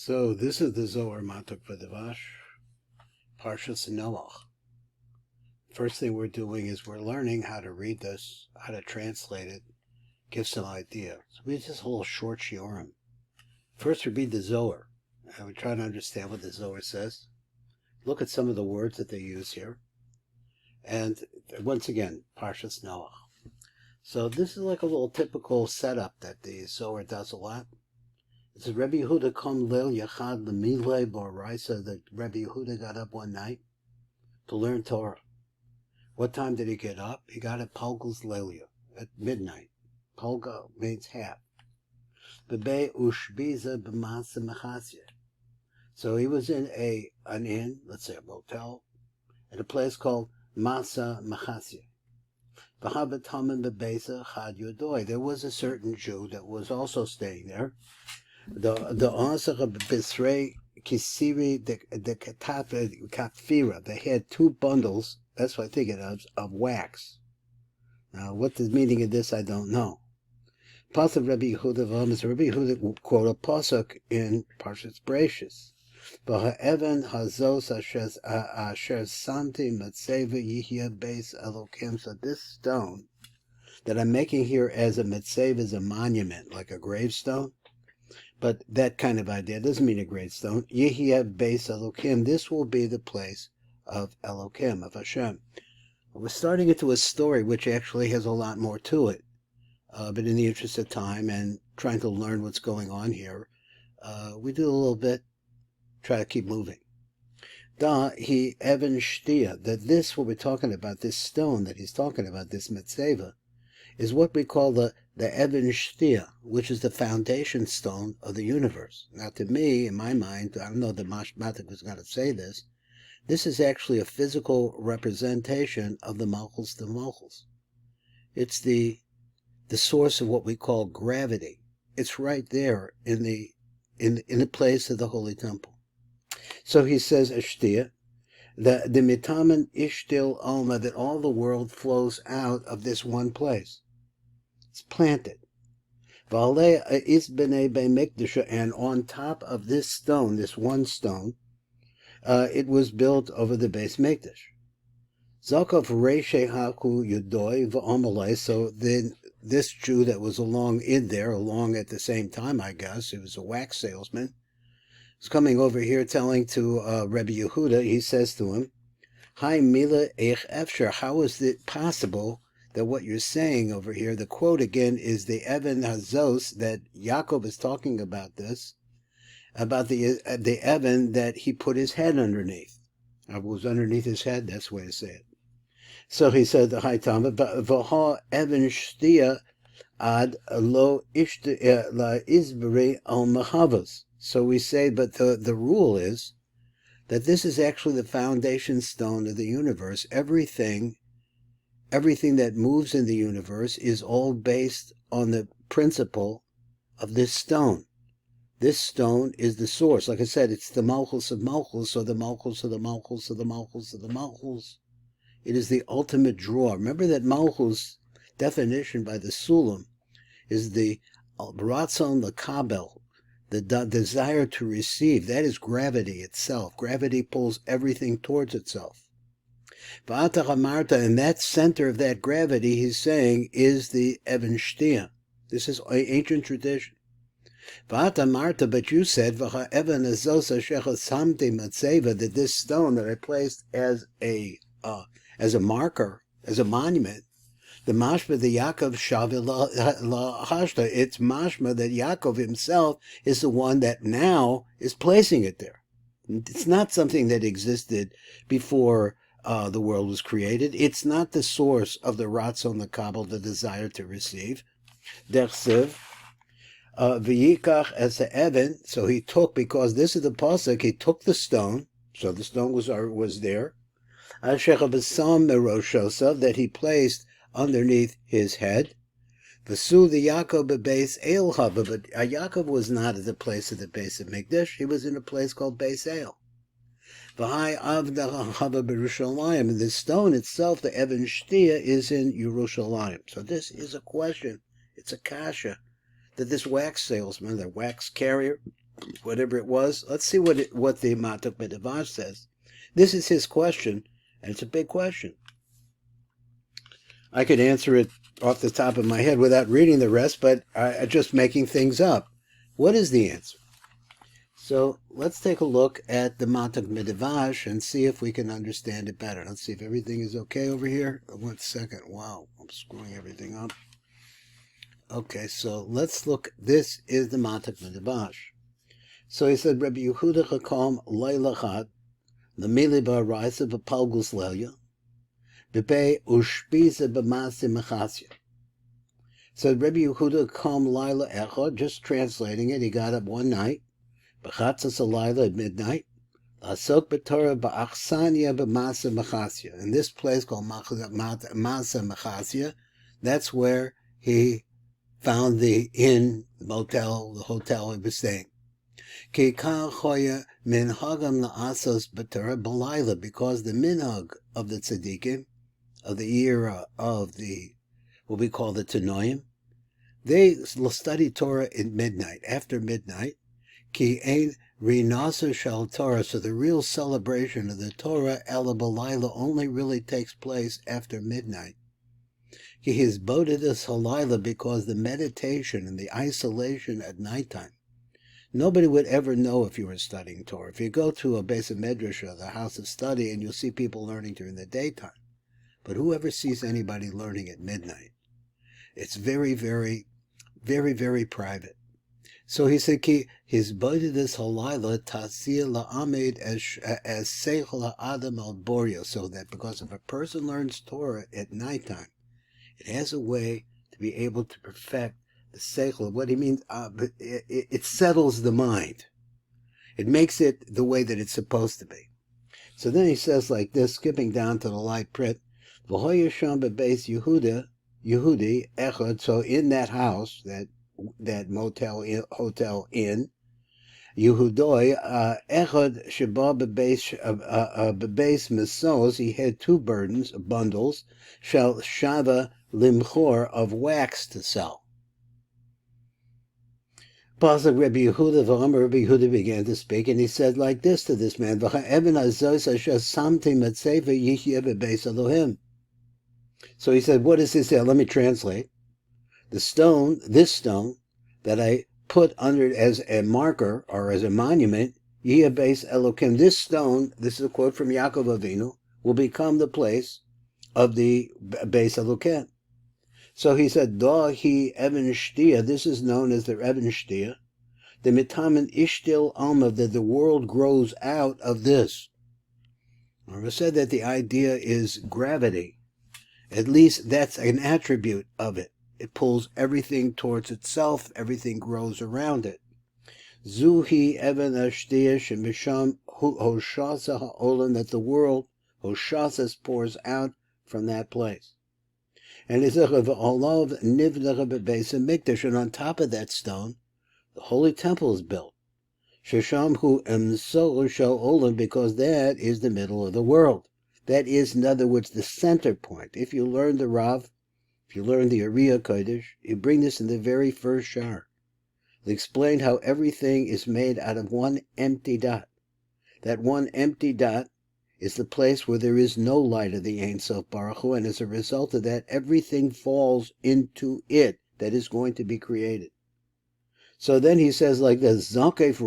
So this is the Zohar Matuk V'Devash, Parshat Noach. First thing we're doing is we're learning how to read this, how to translate it, give some idea. So we just a little short shiurim. First we read the Zohar, and we try to understand what the Zohar says. Look at some of the words that they use here. And once again, Parshat Noach. So this is like a little typical setup that the Zohar does a lot. It says, Rabbi Yehuda kom leil yachad lemilei b'oraisa, that Rabbi Yehuda got up one night to learn Torah. What time did he get up? He got at Palgal's Lelia, at midnight. Palga means half. Bebe ushbiza b'masa mechasya. So he was in an inn, let's say a motel, at a place called Masa Mechasya. V'habataman bebesa chad yodoi. There was a certain Jew that was also staying there. The answer of Bisrei Kisiri the Kafira. They had two bundles, that's what I think it is, of wax. Now, what the meaning of this, I don't know. Pasuk Rabbi Yehuda is Rabbi Yehuda quote a pasuk in Parshat Bereshis. V'ha'evan hazos asher samti matzeva yihya beis Elokim. So this stone that I'm making here as a matzeva is a monument, like a gravestone. But that kind of idea doesn't mean a gravestone. Yihya beis Elokim. This will be the place of Elokim, of Hashem. We're starting into a story which actually has a lot more to it. But in the interest of time and trying to learn what's going on here, we do a little bit, try to keep moving. Da he Evan Shtia, that this, what we're talking about, this stone that he's talking about, this Metzeva, is what we call the Evan Shtia, which is the foundation stone of the universe. Now, to me, in my mind, I don't know that Mathematic was going to say this, this is actually a physical representation of the Malchus de Malchus. It's the source of what we call gravity. It's right there in the place of the Holy Temple. So he says, Ashtia, the mitaman ishtil alma, that all the world flows out of this one place. It's planted. Vale is b'nei be'mikdasha, and on top of this stone, this one stone, it was built over the Beis Mikdash. Zakov reishe haku yudoi v'amalei. So then this Jew that was along at the same time, I guess, he was a wax salesman, was coming over here telling to Rabbi Yehuda. He says to him, Hi Mila Eich Efsher, how is it possible that what you're saying over here, the quote again is the Evan Hazos, that Yaakov is talking about this, about the Evan that he put his head underneath. It was underneath his head, that's the way to say it. So he said, Hi Tom, Vaha Evan Shtia ad lo ishta la isbri al mahavas. So we say, but the rule is that this is actually the foundation stone of the universe. Everything that moves in the universe is all based on the principle of this stone. This stone is the source. Like I said, it's the Malchus of Malchus, or the Malchus of the Malchus of the Malchus of the Malchus. It is the ultimate draw. Remember that Malchus definition by the Sulam is the Ratzon L'Kabel, the desire to receive. That is gravity itself. Gravity pulls everything towards itself. V'ata Hamarta, and that center of that gravity, he's saying, is the Evan Shtia. This is ancient tradition. V'ata Marta, but you said, V'ha Evan Azosa Shecha Samti Matzeva, that this stone that I placed as a marker, as a monument, the mashma, the Yaakov Shavi la Hashta, it's mashma that Yaakov himself is the one that now is placing it there. It's not something that existed before the world was created. It's not the source of the Ratzon, the Kabul, the desire to receive. Dersiv, V'yikach as the Evan, so he took, because this is the pasuk, he took the stone, so the stone was there, that he placed underneath his head. V'su the Yaakov bebeis El Haba, but Yaakov was not at the place of the base of Mikdash. He was in a place called Beis El. V'hai Avda Haba b'Yerushalayim, and the stone itself, the Evan Shtia, is in Yerushalayim. So this is a question. It's a kasha that this wax salesman, the wax carrier, whatever it was. Let's see what the Matok B'Devash says. This is his question, and it's a big question. I could answer it off the top of my head without reading the rest, but I'm just making things up. What is the answer? So let's take a look at the Matok B'Devash and see if we can understand it better. Let's see if everything is okay over here. 1 second. Wow, I'm screwing everything up. Okay, so let's look. This is the Matok B'Devash. So he said, Rabbi Yehuda Chakam Leila Chad, the Mili Ba'araisa B'Palgus Lelia, B'Pei Ushpiza B'Masi Mechasya. So Rabbi Yehuda Chakam Leila Echad, just translating it, he got up one night, B'Chatzas Leila at midnight, Asok B'Torah B'Achsanya B'Masa Mechasya. In this place called Masa Mechasya, that's where he found the inn, the motel, the hotel he was staying. Because the minhag of the tzaddikim, of the era of the, what we call the Tanoim, they study Torah at midnight, after midnight. Ki ein rinasa shal Torah, so the real celebration of the Torah, ela b'layla, only really takes place after midnight. He is bodidus halayla, because the meditation and the isolation at nighttime, nobody would ever know if you were studying Torah. If you go to a Beis Medrash, the house of study, and you'll see people learning during the daytime. But whoever sees anybody learning at midnight? It's very, very, very, very private. So he said, "Ki his bodidus halayla tasir la'amed as seichel ha'adam al borio," so that because if a person learns Torah at nighttime, it has a way to be able to perfect the seichel. What he means, it settles the mind. It makes it the way that it's supposed to be. So then he says like this, skipping down to the light print, V'hoyasham bebeis Yehudi echad. So in that house, that hotel inn, Yehudoi echad sheba bebeis mesos. He had two bundles, shall shava limchor, of wax to sell. Pasuk Rabbi Yehuda began to speak, and he said like this to this man: So he said, what does this say? Let me translate. This stone that I put under it as a marker or as a monument, Beis Elokim. This stone, this is a quote from Yaakov Avinu, will become the place of the Beis Elokim. So he said, Dahi Even Shtia, this is known as the Even Shtia, the Mitaman Ishtil Alma, that the world grows out of this. I said that the idea is gravity. At least that's an attribute of it. It pulls everything towards itself, everything grows around it. Zuhi Even Ashtia Shemisham Hoshasa Ha'olam, that the world, Hoshasas, pours out from that place. And on top of that stone, the holy temple is built. Because that is the middle of the world. That is, in other words, the center point. If you learn the Rav, if you learn the Ariya Kodesh, you bring this in the very first shar. They explained how everything is made out of one empty dot. That one empty dot is the place where there is no light of the Ein Sof Baruch Hu, and as a result of that, everything falls into it that is going to be created. So then he says like this, Zakef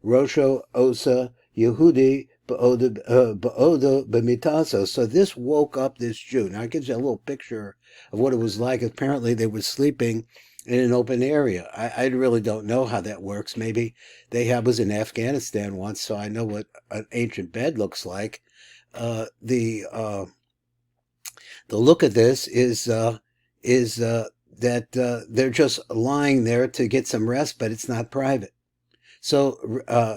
Rosho Osa Yehudi Ba'oda B'mitaso. So this woke up this Jew. Now it gives you a little picture of what it was like. Apparently they were sleeping in an open area. I really don't know how that works. Maybe I was in Afghanistan once, so I know what an ancient bed looks like. The look of this is that they're just lying there to get some rest, but it's not private. So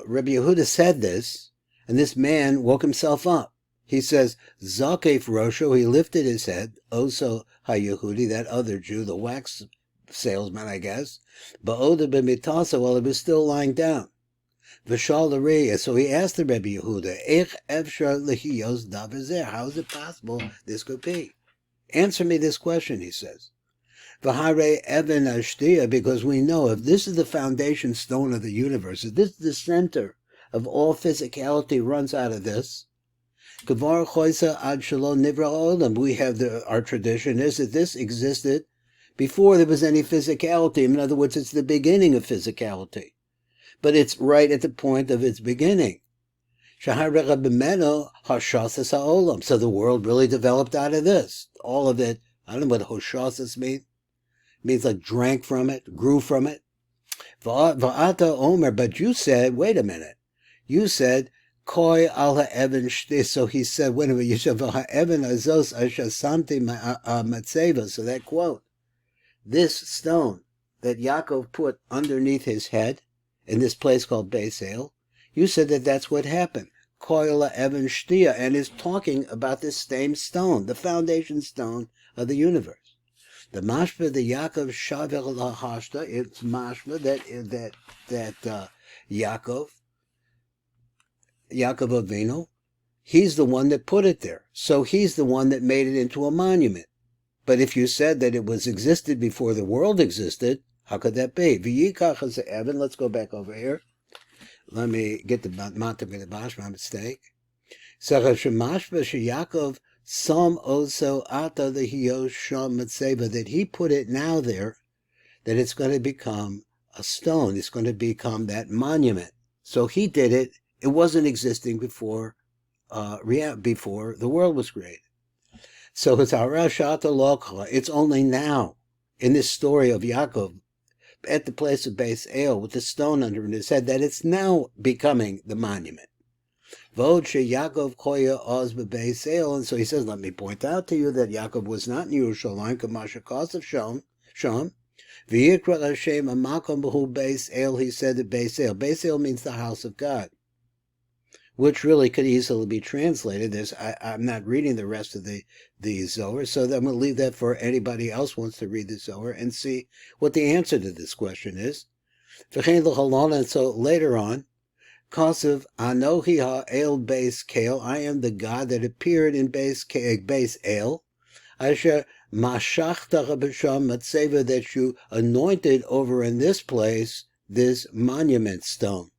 Rabbi Yehuda said this, and this man woke himself up. He says, Zakef Rosho, he lifted his head, Oso HaYehudi, that other Jew, the wax salesman, I guess, Ba'oda b'mitasa, while he was still lying down. V'shal l'reya, so he asked the Rebbe Yehuda, Eich efshar lehiyos davar zeh, how is it possible this could be? Answer me this question, he says. V'harei even ashtia, because we know if this is the foundation stone of the universe, if this is the center of all physicality runs out of this, Kavar choisa ad shalom nivra olam. We have our tradition is that this existed before there was any physicality. In other words, it's the beginning of physicality. But it's right at the point of its beginning. So the world really developed out of this. All of it, I don't know what hoshasas means. It means like drank from it, grew from it. Va'ata omer, but you said, wait a minute. You said, koi al ha'evan shti. So he said, wait a minute, you said, va'ha'evan azos ashasamti matzeva. So that quote, this stone that Yaakov put underneath his head in this place called Beis El, you said that that's what happened. Koi ha'evan shtia, and is talking about this same stone, the foundation stone of the universe. The mashma, the Yaakov shavel lahashta, it's mashma that Yaakov Avinu, he's the one that put it there. So he's the one that made it into a monument. But if you said that it was existed before the world existed, how could that be? V'yikach as Evan, let's go back over here. Let me get the Mata B'Dabash, my mistake. Shemashva Yaakov Some also ata the Hiyosham Matseva, that he put it now there, that it's going to become a stone. It's going to become that monument. So he did it. It wasn't existing before the world was created. So it's Arashata Lokha. It's only now, in this story of Yaakov, at the place of Beis El, with the stone under his head, that it's now becoming the monument. Vod Yaakov Koya Oz Beis El, and so he says, let me point out to you that Yaakov was not in Yerushalayim, Kamasha Kosav Sham. V'yikra Hashem Amakom B'hu Beis El, he said at Beis El. Beis El means the house of God, which really could easily be translated. I'm not reading the rest of the Zohar, so I'm going to leave that for anybody else who wants to read the Zohar and see what the answer to this question is. And so later on, Kosev Anohi ha'el Beis Kale, I am the God that appeared in Beis El, Asher Mashachta B'Sham Matseva, that you anointed over in this place this monument stone.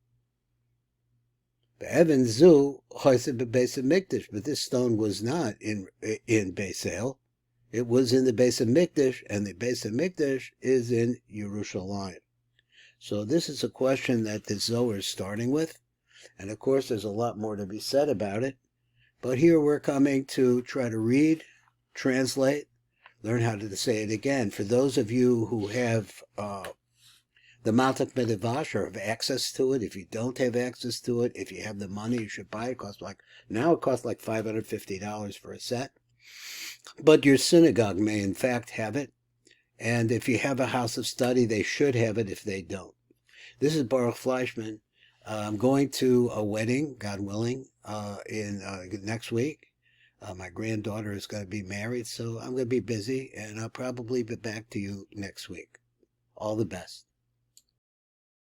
Evan Zu Chosed Beis Hamikdash, but this stone was not in Beis El. It was in the Beis Hamikdash, and the Beis Hamikdash is in Yerushalayim. So this is a question that the Zohar is starting with, and of course there's a lot more to be said about it. But here we're coming to try to read, translate, learn how to say it again. For those of you who have the Maltak Medevash, or have access to it, if you don't have access to it, if you have the money, you should buy it. Now it costs like $550 for a set. But your synagogue may in fact have it. And if you have a house of study, they should have it if they don't. This is Baruch Fleischman. I'm going to a wedding, God willing, in next week. My granddaughter is going to be married, so I'm going to be busy, and I'll probably be back to you next week. All the best.